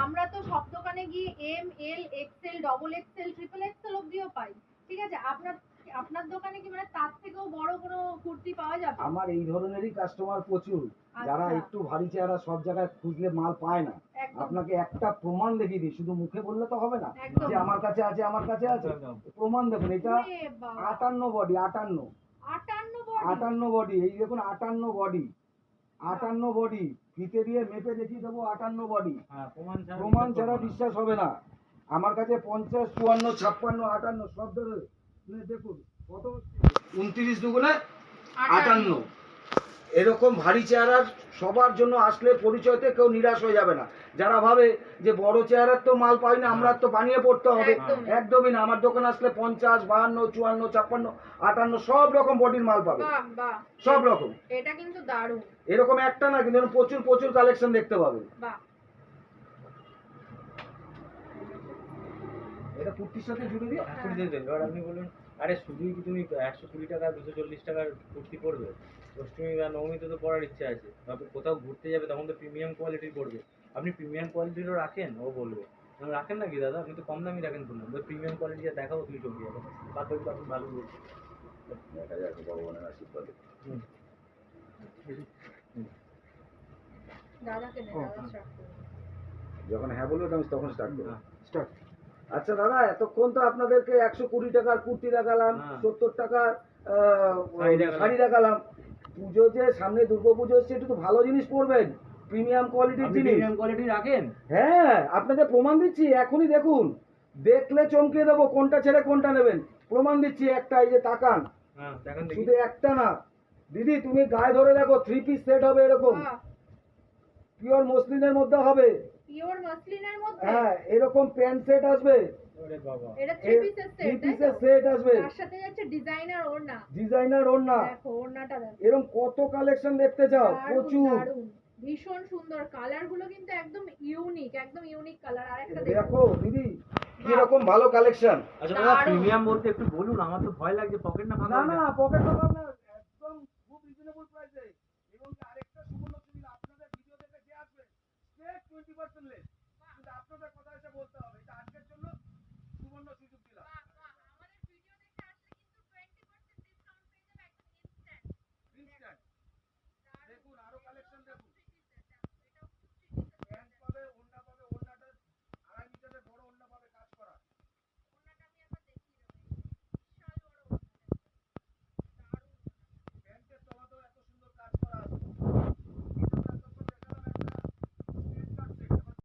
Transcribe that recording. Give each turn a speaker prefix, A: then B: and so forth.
A: আমরা তো সব দোকানে গিয়ে M L XL double XL triple XL অবধিও পাই, ঠিক আছে? আপনার আপনার দোকানে কি মানে তার থেকেও বড় কোনো কুর্তি পাওয়া যাবে?
B: আমার এই ধরনেরই কাস্টমার প্রচুর, যারা
A: আচ্ছা।
B: একটু ভারী চেহারা সব জায়গায় খুঁজলে মাল পায় না।
A: একদম।
B: আপনাকে একটা প্রমাণ দেখিয়ে দিই, শুধু মুখে বললে তো হবে না
A: একদম।
B: যে আমার কাছে আছে আমার কাছে আছে। প্রমাণ দেখুন, এটা
A: ওরে বাবা।
B: 58 বডি, 58
A: 58 বডি।
B: 58 বডি, এই দেখুন 58 বডি, 58 বডি ফিতে দিয়ে মেপে দেখিয়ে দেবো 58 বডি। প্রমাণ ছাড়া বিশ্বাস হবে না। আমার কাছে 50, 54, 56, 58 সব ধরে দেখুন কত, 29 দুগুণে 58। এরকম ভারী চেহারার সবার জন্য আসলে পরিচয়তে কেউ নিরাশ হয়ে যাবে না। যারা ভাবে যে বড় চেহারার তো মাল পাই না, আমরা তো বানিয়ে পড়তে হবে, একদমই না। আমার দোকানে আসলে 50, 52, 54, 56, 58 সব রকম বডির মাল পাবে, সব রকম।
A: এটা কিন্তু দারুণ। এরকম
B: একটা না, কিন্তু প্রচুর প্রচুর কালেকশন দেখতে পাবেন। এটা কুর্তির সাথে জুড়ে দিয়ে
C: কুর্তি দিয়ে দেন। এবার আপনি বলুন, আরে শুধুই কি তুমি 120 টাকা 240 টাকার কুর্তি পরবে? অষ্টমী বা নবমীতে তো পরার ইচ্ছা আছে, তারপর কোথাও ঘুরতে যাবে তখন তো প্রিমিয়াম কোয়ালিটির পরবে। আপনি প্রিমিয়াম কোয়ালিটিরও রাখেন? ও বলবে রাখেন নাকি দাদা, আপনি তো কম দামি রাখেন শুনলাম। প্রিমিয়াম কোয়ালিটি যা দেখাবো তুমি চমকে যাবে। বাদ বাকি আপনি ভালো বলছেন।
B: দেখা যাক ভগবানের আশীর্বাদে। যখন হ্যাঁ বলবে তখন স্টার্ট করবো। স্টার্ট। আচ্ছা দাদা, এতক্ষণ তো আপনাদেরকে 120 টাকার কুর্তি দেখালাম, 70 টাকার শাড়ি দেখালাম। পুজো যে সামনে, দুর্গাপুজো হচ্ছে, একটু তো ভালো জিনিস পরবেন, প্রিমিয়াম কোয়ালিটির জিনিস।
C: প্রিমিয়াম কোয়ালিটি রাখেন?
B: হ্যাঁ, আপনাদের প্রমাণ দিচ্ছি, এখনই দেখুন, দেখলে চমকে দেবো কোনটা ছেড়ে কোনটা নেবেন। প্রমাণ দিচ্ছি, একটা, এই যে তাকান, শুধু একটা না দিদি, তুমি গায়ে ধরে দেখো, 3 পিস সেট হবে এরকম, পিওর মসলিনের মধ্যে হবে।
A: পিওর মসলিনের মধ্যে?
B: হ্যাঁ, এরকম প্যান্ট সেট আসবে।
A: ওরে বাবা, এটা 3 পিসের সেট,
B: 3 পিসের সেট আসবে,
A: তার সাথে যাচ্ছে ডিজাইনার ওড়না।
B: ডিজাইনার ওড়না।
A: দেখো ওড়নাটা দেখো,
B: এরকম কত কালেকশন দেখতে চাও, প্রচুর।
A: ভীষণ সুন্দর কালার গুলো, কিন্তু একদম ইউনিক, একদম ইউনিক কালার। আরেকটা
B: দেখো দিদি কি রকম ভালো কালেকশন।
C: আচ্ছা দাদা, প্রিমিয়াম বলতে একটু বলুন, আমার তো ভয় লাগছে পকেট না ফাঁকা।
B: না না, পকেট ফাঁকা না, একদম খুব রিজনেবল প্রাইসে। এবং আরেকটা সুবর্ণ সুবিধা, আপনাদের ভিডিও দেখে যে আসবে স্ট্রেট 20% লেস, কিন্তু আপনাদের কথা এসে বলতে হবে, এটা আজকের জন্য সুবর্ণ সুবিধা।